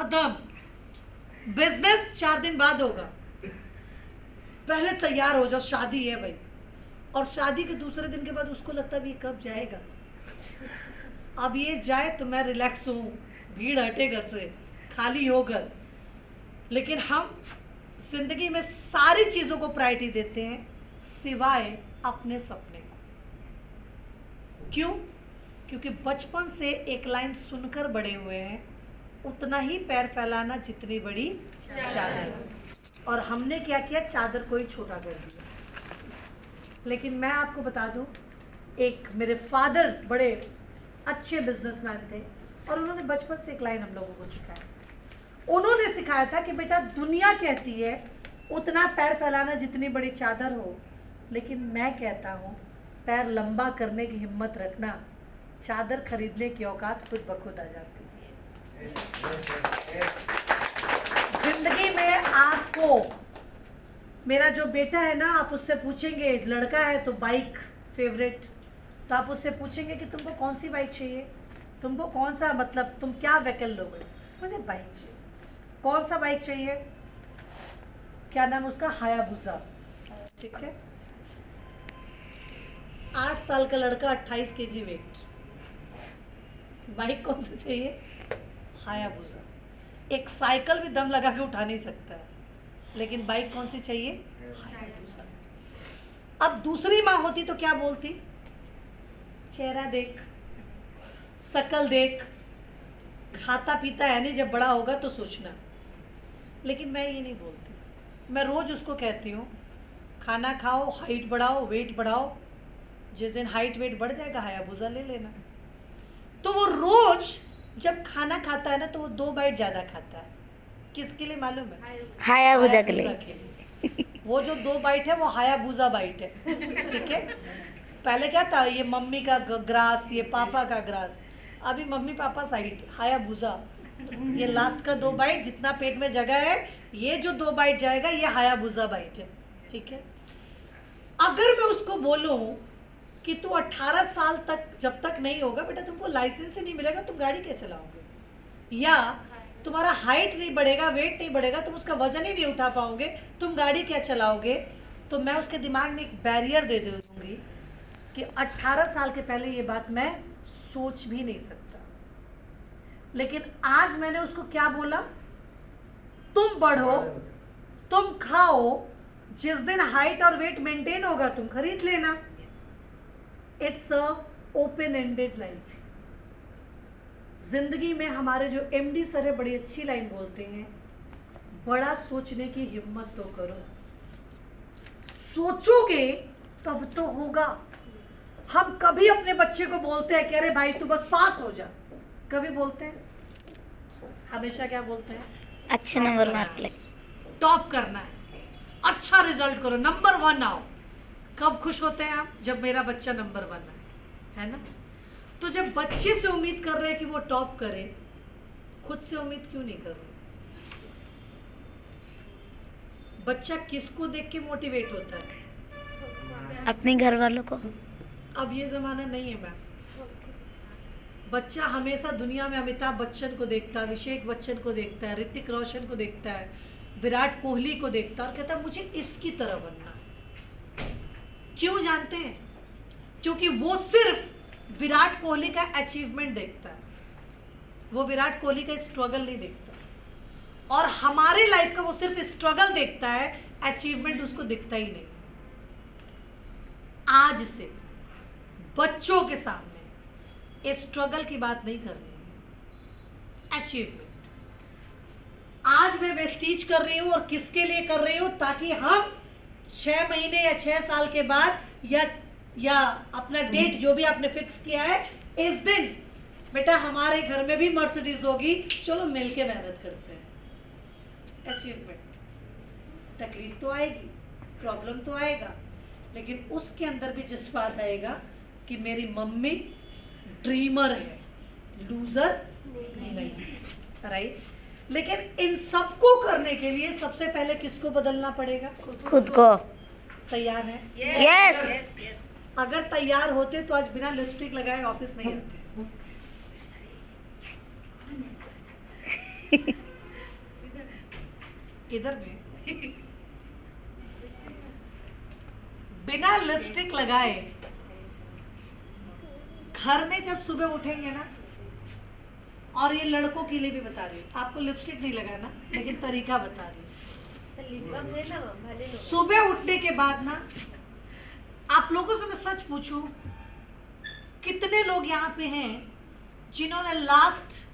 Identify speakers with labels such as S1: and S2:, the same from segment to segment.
S1: खत्म, बिजनेस 4 दिन बाद होगा। पहले तैयार हो जाओ, शादी है भाई। और शादी के दूसरे दिन के बाद उसको लगता है ये कब जाएगा, अब ये जाए तो मैं रिलैक्स हूँ, भीड़ हटे घर से, खाली हो घर। लेकिन हम जिंदगी में सारी चीजों को प्रायोरिटी देते हैं सिवाय अपने सपने को। क्यों? क्योंकि बचपन से एक लाइन सुनकर बड़े हुए हैं, उतना ही पैर फैलाना जितनी बड़ी चादर। और हमने क्या किया, चादर को ही छोटा कर दिया। लेकिन मैं आपको बता दूं, एक मेरे फादर बड़े अच्छे बिजनेसमैन थे और उन्होंने बचपन से एक लाइन हम लोगों को सिखाया। उन्होंने सिखाया था कि बेटा दुनिया कहती है उतना पैर फैलाना जितनी बड़ी चादर हो, लेकिन मैं कहता हूँ पैर लंबा करने की हिम्मत रखना, चादर खरीदने की औकात खुद ब खुद आ जाती है। जिंदगी में आपको, मेरा जो बेटा है ना, आप उससे पूछेंगे, लड़का है तो बाइक फेवरेट, तो आप उससे पूछेंगे कि तुमको कौन सी बाइक चाहिए, तुमको कौन सा, मतलब तुम क्या व्हीकल लोगे, मुझे बाइक चाहिए। कौन सा बाइक चाहिए? क्या नाम उसका? हायाबुसा। ठीक है। 8 साल का लड़का, 28 kg वेट, बाइक कौन सा चाहिए? हायाबुसा। एक साइकिल भी दम लगा के उठा नहीं सकता है, लेकिन बाइक कौन सी चाहिए? हायाबुसा। अब दूसरी माँ होती तो क्या बोलती? चेहरा देख, शकल देख, खाता पीता है नहीं, जब बड़ा होगा तो सोचना। लेकिन मैं ये नहीं बोलती, मैं रोज उसको कहती हूँ खाना खाओ, हाइट बढ़ाओ, वेट बढ़ाओ, जिस दिन हाइट वेट बढ़ जाएगा हायाबुसा ले लेना। तो वो रोज जब खाना खाता है ना, तो वो 2 बाइट ज्यादा खाता है। किसके लिए मालूम है?
S2: हायाबुसा के लिए।
S1: वो जो 2 बाइट है वो हायाबुसा बाइट है। ठीक है। पहले क्या था, ये मम्मी का ग्रास, ये पापा का ग्रास। अभी मम्मी पापा साइड, हायाबुसा। ये लास्ट का 2 बाइट, जितना पेट में जगह है, ये जो 2 बाइट जाएगा ये हायाबुसा बाइट है। ठीक है। अगर मैं उसको बोलूं कि तू 18 साल तक जब तक नहीं होगा बेटा, तुमको लाइसेंस ही नहीं मिलेगा, तुम गाड़ी क्या चलाओगे, या तुम्हारा हाइट नहीं बढ़ेगा, वेट नहीं बढ़ेगा, तुम उसका वजन ही नहीं उठा पाओगे, तुम गाड़ी क्या चलाओगे, तो मैं उसके दिमाग में एक बैरियर दे दूंगी कि 18 साल के पहले ये बात मैं सोच भी नहीं सकता। लेकिन आज मैंने उसको क्या बोला, तुम बढ़ो, तुम खाओ, जिस दिन हाइट और वेट मेंटेन होगा तुम खरीद लेना। It's a open ended life. जिंदगी में हमारे जो एमडी सर है बड़ी अच्छी लाइन बोलते हैं, बड़ा सोचने की हिम्मत तो करो, सोचोगे तब तो होगा। हम कभी अपने बच्चे को बोलते हैं कि अरे भाई तू बस पास हो जा, कभी बोलते हैं? हमेशा क्या बोलते हैं?
S2: अच्छे नंबर मार्क ले,
S1: टॉप करना है, अच्छा रिजल्ट करो, नंबर 1 आओ। कब खुश होते हैं आप? जब मेरा बच्चा नंबर 1 है ना। तो जब बच्चे से उम्मीद कर रहे हैं कि वो टॉप करे, खुद से उम्मीद क्यों नहीं कर रहे? बच्चा किसको देख के मोटिवेट होता है?
S2: अपने घर वालों को।
S1: अब ये जमाना नहीं है मैम। बच्चा हमेशा दुनिया में अमिताभ बच्चन को देखता है, अभिषेक बच्चन को देखता है, ऋतिक रोशन को देखता है, विराट कोहली को देखता है और कहता है मुझे इसकी तरह बनना है। क्यों जानते हैं? क्योंकि वो सिर्फ विराट कोहली का अचीवमेंट देखता है, वो विराट कोहली का स्ट्रगल नहीं देखता। और हमारे लाइफ का वो सिर्फ स्ट्रगल देखता है, अचीवमेंट उसको दिखता ही नहीं। आज से बच्चों के सामने इस स्ट्रगल की बात नहीं करनी है, अचीवमेंट। आज मैं वेस्टीज कर रही हूँ और किसके लिए कर रही हूँ? ताकि हम 6 महीने या 6 साल के बाद या अपना डेट जो भी आपने फिक्स किया है, इस दिन बेटा हमारे घर में भी मर्सिडीज होगी, चलो मिलके मेहनत करते हैं। अचीवमेंट। तकलीफ तो आएगी, प्रॉब्लम तो आएगा, लेकिन उसके अंदर भी जज्बात आएगा कि मेरी मम्मी ड्रीमर है, लूजर नहीं। राइट। लेकिन इन सबको करने के लिए सबसे पहले किसको बदलना पड़ेगा?
S2: खुद को।
S1: तैयार है?
S2: यस।
S1: अगर तैयार होते तो आज बिना लिपस्टिक लगाए ऑफिस नहीं आते। इधर में बिना लिपस्टिक लगाए घर में जब सुबह उठेंगे ना, और ये लड़कों के लिए भी बता रही हूँ, आपको लिपस्टिक नहीं लगाना लेकिन तरीका बता रही हूँ। सुबह उठने के बाद ना, आप लोगों से मैं सच पूछूं, कितने लोग यहाँ पे हैं जिन्होंने लास्ट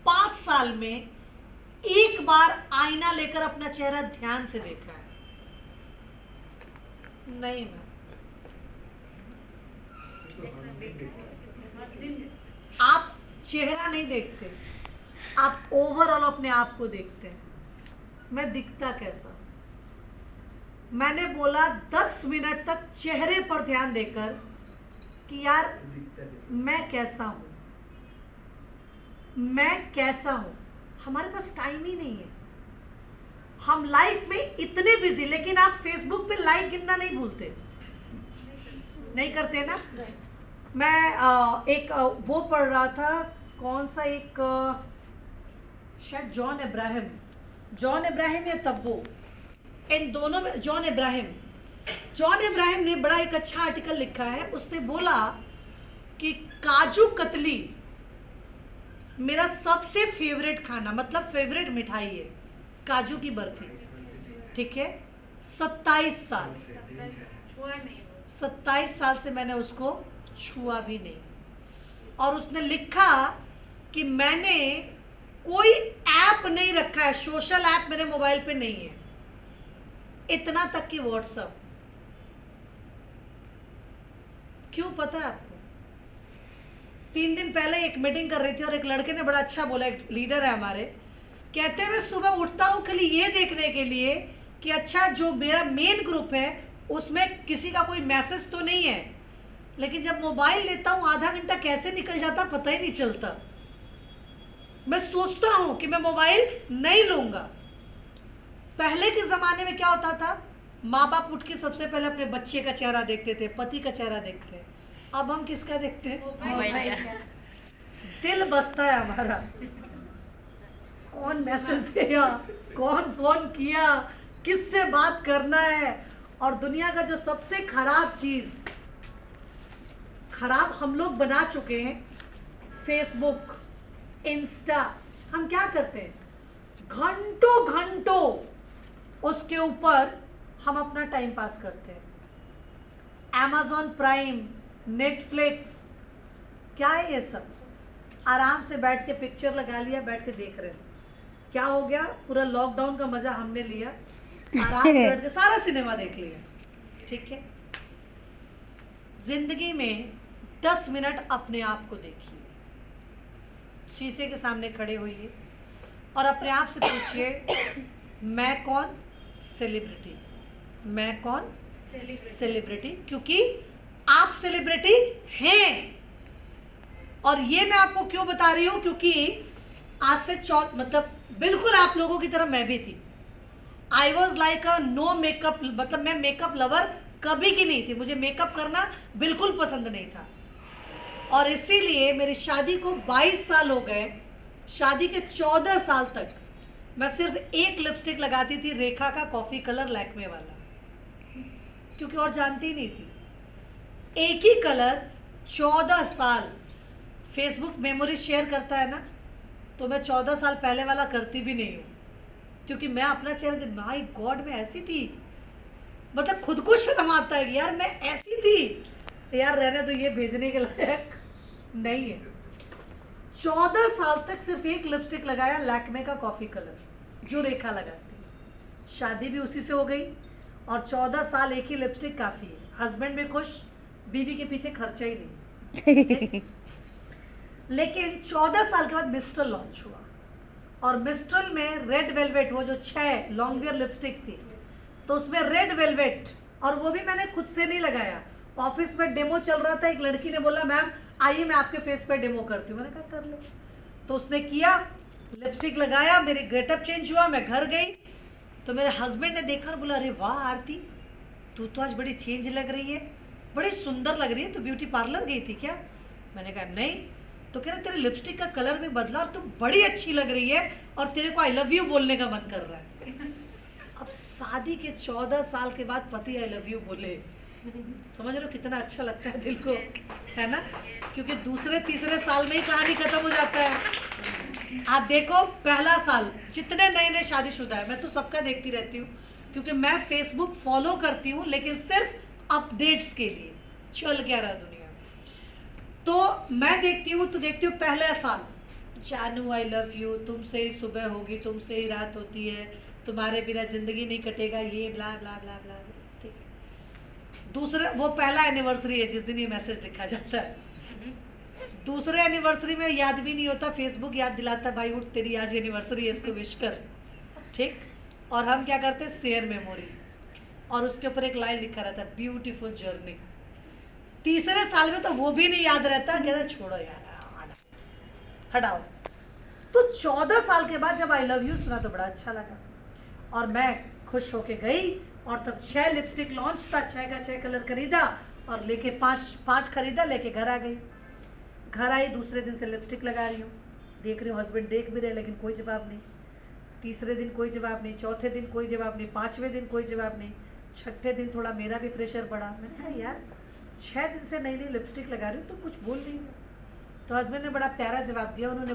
S1: 5 साल में एक बार आईना लेकर अपना चेहरा ध्यान से देखा है? नहीं ना। आप चेहरा नहीं देखते, आप ओवरऑल अपने आप को देखते हैं। मैं दिखता कैसा? मैंने बोला 10 मिनट तक चेहरे पर ध्यान देकर कि यार मैं कैसा हूं, मैं कैसा हूं। हमारे पास टाइम ही नहीं है, हम लाइफ में इतने बिजी, लेकिन आप फेसबुक पे लाइक गिनना नहीं भूलते, नहीं करते ना। मैं एक वो पढ़ रहा था, कौन सा एक शायद जॉन इब्राहिम या तब्बो, इन दोनों में जॉन इब्राहिम ने बड़ा एक अच्छा आर्टिकल लिखा है। उसने बोला कि काजू कतली मेरा सबसे फेवरेट खाना, मतलब फेवरेट मिठाई है काजू की बर्फी। ठीक है, 27 साल से मैंने उसको छुआ भी नहीं। और उसने लिखा कि मैंने कोई ऐप नहीं रखा है, सोशल ऐप मेरे मोबाइल पे नहीं है, इतना तक कि व्हाट्सएप। क्यों पता है आपको? 3 दिन पहले एक मीटिंग कर रही थी और एक लड़के ने बड़ा अच्छा बोला, एक लीडर है हमारे, कहते हैं मैं सुबह उठता हूँ खाली ये देखने के लिए कि अच्छा जो मेरा मेन ग्रुप है उसमें किसी का कोई मैसेज तो नहीं है, लेकिन जब मोबाइल लेता हूँ आधा घंटा कैसे निकल जाता पता ही नहीं चलता। मैं सोचता हूँ कि मैं मोबाइल नहीं लूंगा। पहले के ज़माने में क्या होता था, माँ बाप उठ के सबसे पहले अपने बच्चे का चेहरा देखते थे, पति का चेहरा देखते हैं। अब हम किसका देखते हैं? दिल बसता है हमारा, कौन मैसेज दिया, कौन फोन किया, किससे बात करना है। और दुनिया का जो सबसे खराब चीज खराब हम लोग बना चुके हैं, फेसबुक, इंस्टा, हम क्या करते हैं घंटों घंटों उसके ऊपर हम अपना टाइम पास करते हैं। Amazon प्राइम, नेटफ्लिक्स, क्या है ये सब? आराम से बैठ के पिक्चर लगा लिया, बैठ के देख रहे हैं। क्या हो गया? पूरा लॉकडाउन का मजा हमने लिया, आराम से बैठ के सारा सिनेमा देख लिया। ठीक है, जिंदगी में 10 मिनट अपने आप को देखिए, शीशे के सामने खड़े होइए और अपने आप से पूछिए मैं कौन? सेलिब्रिटी। मैं कौन? सेलिब्रिटी। क्योंकि आप सेलिब्रिटी हैं। और ये मैं आपको क्यों बता रही हूँ, क्योंकि आज से मतलब बिल्कुल आप लोगों की तरह मैं भी थी। I was like a no makeup, मतलब मैं मेकअप लवर कभी की नहीं थी, मुझे मेकअप करना बिल्कुल पसंद नहीं था। और इसीलिए मेरी शादी को 22 साल हो गए, शादी के 14 साल तक मैं सिर्फ एक लिपस्टिक लगाती थी, रेखा का कॉफी कलर लैक्मे वाला, क्योंकि और जानती नहीं थी। एक ही कलर 14 साल। फेसबुक मेमोरी शेयर करता है ना, तो मैं 14 साल पहले वाला करती भी नहीं हूँ, क्योंकि मैं अपना चेहरा, माय गॉड मैं ऐसी थी, मतलब खुद को शर्म आता है कि यार मैं ऐसी थी। यार रहने तो ये भेजने के लायक नहीं है। 14 साल तक सिर्फ एक लिपस्टिक लगाया, लैक्मे का कॉफी कलर, जो रेखा लगाती है। शादी भी उसी से हो गई और 14 साल एक ही लिपस्टिक काफ़ी है। हस्बैंड भी खुश, बीवी के पीछे खर्चा ही नहीं। लेकिन 14 साल के बाद मिस्ट्रल लॉन्च हुआ और मिस्ट्रल में रेड वेलवेट, वो जो 6 लॉन्ग वियर लिपस्टिक थी, तो उसमें रेड वेलवेट, और वो भी मैंने खुद से नहीं लगाया। ऑफिस में डेमो चल रहा था, एक लड़की ने बोला मैम आइए मैं आपके फेस पे डेमो करती हूँ। मैंने कहा कर ले। तो उसने किया, लिपस्टिक लगाया, मेरी गेटअप चेंज हुआ, मैं घर गई तो मेरे हस्बैंड ने देखा और बोला अरे वाह आरती, तू तो आज बड़ी चेंज लग रही है, बड़ी सुंदर लग रही है, तो ब्यूटी पार्लर गई थी क्या? मैंने कहा नहीं। तो कह रहे तेरे लिपस्टिक का कलर भी बदला और तू बड़ी अच्छी लग रही है और तेरे को आई लव यू बोलने का मन कर रहा है। शादी के 14 साल के बाद पति आई लव यू बोले, समझ रहे हो कितना अच्छा लगता है दिल को, है ना? क्योंकि दूसरे तीसरे साल में ही कहानी खत्म हो जाता है। आप देखो पहला साल जितने नए नए शादीशुदा है, मैं तो सबका देखती रहती हूँ क्योंकि मैं फेसबुक फॉलो करती हूँ, लेकिन सिर्फ अपडेट्स के लिए चल क्या रहा दुनिया। तो मैं देखती हूँ पहला साल, जानू आई लव यू, तुमसे ही सुबह होगी, तुमसे ही रात होती है, तुम्हारे बिना जिंदगी नहीं कटेगा, ये ब्ला ब्ला ब्ला ब्ला, ठीक है। दूसरे, वो पहला एनिवर्सरी है जिस दिन ये मैसेज लिखा जाता है। दूसरे एनिवर्सरी में याद भी नहीं होता, फेसबुक याद दिलाता भाई उठ तेरी आज एनिवर्सरी है, इसको विश कर, ठीक। और हम क्या करते हैं, शेयर मेमोरी, और उसके ऊपर एक लाइन लिखा रहता है ब्यूटीफुल जर्नी। तीसरे साल में तो वो भी नहीं याद रहता, कहता छोड़ो यार हटाओ। तो 14 साल के बाद जब आई लव यू सुना तो बड़ा अच्छा लगा, और मैं खुश होके गई, और तब 6 लिपस्टिक लॉन्च था, 6 का 6 कलर खरीदा, और लेके 5 खरीदा, लेके घर आ गई। घर आई, दूसरे दिन से लिपस्टिक लगा रही हूँ, देख रही हूँ हस्बैंड देख भी रहे लेकिन कोई जवाब नहीं। तीसरे दिन कोई जवाब नहीं, चौथे दिन कोई जवाब नहीं, 5वें दिन कोई जवाब नहीं, 6ठे दिन थोड़ा मेरा भी प्रेशर बढ़ा। मैंने कहा यार 6 दिन से नई नई लिपस्टिक लगा रही हूँ, तो कुछ बोल नहीं रहे। तो हस्बैंड ने बड़ा प्यारा जवाब दिया, उन्होंने